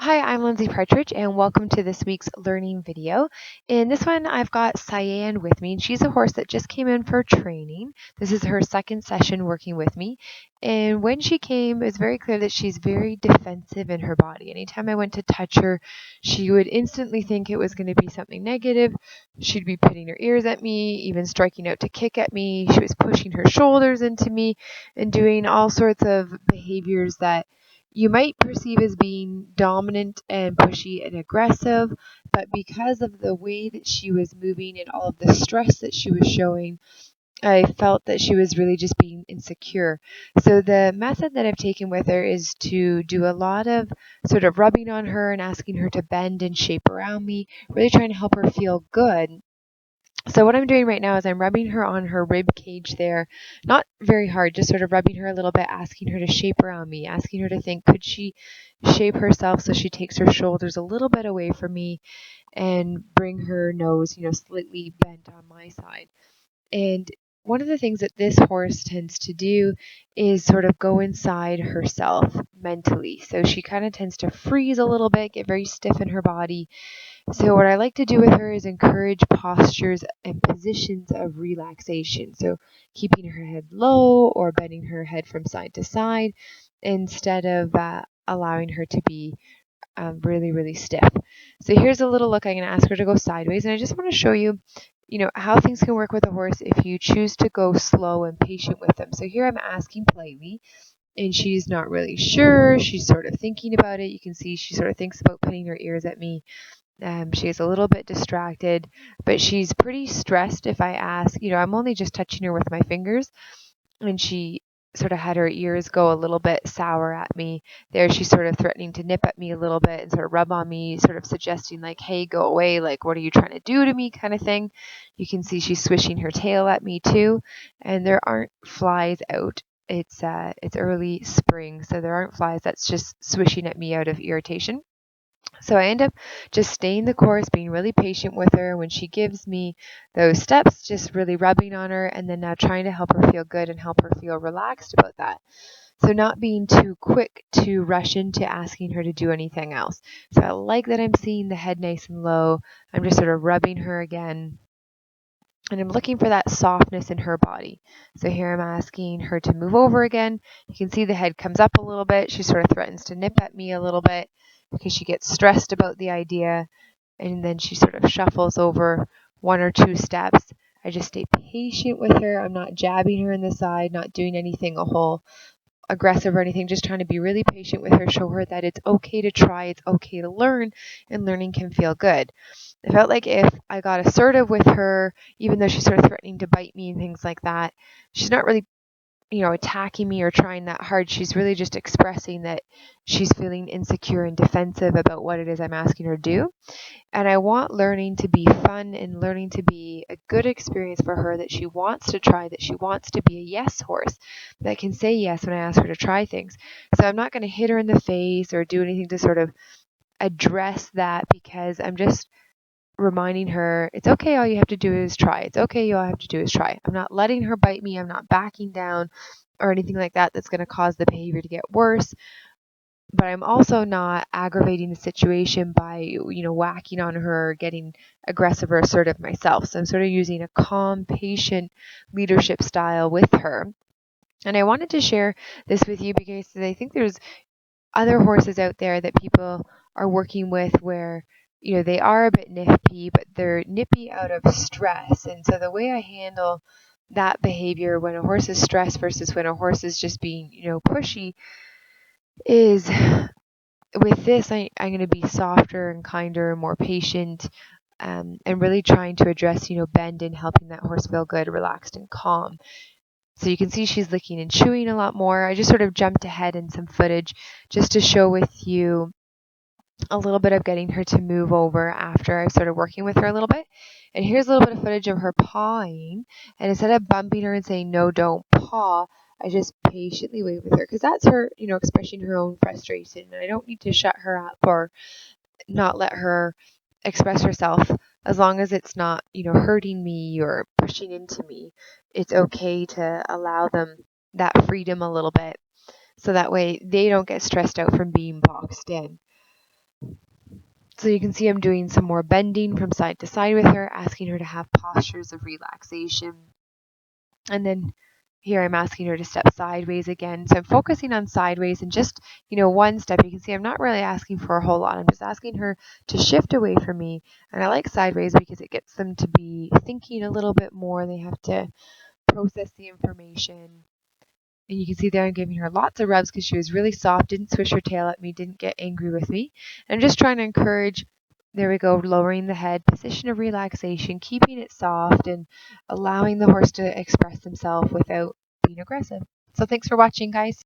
Hi, I'm Lindsay Partridge, and welcome to this week's learning video. In this one, I've got Cyenne with me, and she's a horse that just came in for training. This is her second session working with me, and when she came, it's very clear that she's very defensive in her body. Anytime I went to touch her, she would instantly think it was going to be something negative. She'd be pitting her ears at me, even striking out to kick at me. She was pushing her shoulders into me and doing all sorts of behaviors that you might perceive as being dominant and pushy and aggressive, but because of the way that she was moving and all of the stress that she was showing, I felt that she was really just being insecure. So the method that I've taken with her is to do a lot of sort of rubbing on her and asking her to bend and shape around me, really trying to help her feel good. So what I'm doing right now is I'm rubbing her on her rib cage there, not very hard, just sort of rubbing her a little bit, asking her to shape around me, asking her to think, could she shape herself so she takes her shoulders a little bit away from me and bring her nose, slightly bent on my side. And one of the things that this horse tends to do is sort of go inside herself mentally. So she kind of tends to freeze a little bit, get very stiff in her body, so what I like to do with her is encourage postures and positions of relaxation. So keeping her head low or bending her head from side to side instead of allowing her to be really, really stiff. So here's a little look. I'm going to ask her to go sideways, and I just want to show you, how things can work with a horse if you choose to go slow and patient with them. So here I'm asking politely, and she's not really sure. She's sort of thinking about it. You can see she sort of thinks about putting her ears at me. She's a little bit distracted, but she's pretty stressed if I ask. I'm only just touching her with my fingers, and she sort of had her ears go a little bit sour at me. There, she's sort of threatening to nip at me a little bit and sort of rub on me, sort of suggesting, like, hey, go away, like, what are you trying to do to me, kind of thing. You can see she's swishing her tail at me too, and there aren't flies out. It's early spring, so there aren't flies. That's just swishing at me out of irritation. So I end up just staying the course, being really patient with her. When she gives me those steps, just really rubbing on her, and then now trying to help her feel good and help her feel relaxed about that. So not being too quick to rush into asking her to do anything else. So I like that I'm seeing the head nice and low. I'm just sort of rubbing her again. And I'm looking for that softness in her body. So here I'm asking her to move over again. You can see the head comes up a little bit. She sort of threatens to nip at me a little bit because she gets stressed about the idea. And then she sort of shuffles over one or two steps. I just stay patient with her. I'm not jabbing her in the side, not doing anything a whole aggressive or anything, just trying to be really patient with her, show her that it's okay to try, it's okay to learn, and learning can feel good. I felt like if I got assertive with her, even though she's sort of threatening to bite me and things like that, she's not really, attacking me or trying that hard. She's really just expressing that she's feeling insecure and defensive about what it is I'm asking her to do. And I want learning to be fun and learning to be a good experience for her that she wants to try, that she wants to be a yes horse that can say yes when I ask her to try things. So I'm not going to hit her in the face or do anything to sort of address that, because I'm just reminding her it's okay, all you have to do is try. It's okay, all you have to do is try. I'm not letting her bite me. I'm not backing down or anything like that that's going to cause the behavior to get worse. But I'm also not aggravating the situation by, whacking on her or getting aggressive or assertive myself. So I'm sort of using a calm, patient leadership style with her. And I wanted to share this with you because I think there's other horses out there that people are working with where, they are a bit nippy, but they're nippy out of stress. And so the way I handle that behavior when a horse is stressed versus when a horse is just being, pushy is with this, I'm going to be softer and kinder and more patient, and really trying to address, bend and helping that horse feel good, relaxed, and calm. So you can see she's licking and chewing a lot more. I just sort of jumped ahead in some footage just to show with you a little bit of getting her to move over after I started working with her a little bit. And here's a little bit of footage of her pawing. And instead of bumping her and saying, no, don't paw, I just patiently wait with her because that's her, expressing her own frustration. And I don't need to shut her up or not let her express herself as long as it's not, hurting me or pushing into me. It's okay to allow them that freedom a little bit so that way they don't get stressed out from being boxed in. So you can see I'm doing some more bending from side to side with her, asking her to have postures of relaxation. And then here I'm asking her to step sideways again. So I'm focusing on sideways and just, one step. You can see I'm not really asking for a whole lot. I'm just asking her to shift away from me. And I like sideways because it gets them to be thinking a little bit more. They have to process the information. And you can see there I'm giving her lots of rubs because she was really soft, didn't swish her tail at me, didn't get angry with me. And I'm just trying to encourage, there we go, lowering the head, position of relaxation, keeping it soft, and allowing the horse to express himself without being aggressive. So thanks for watching, guys.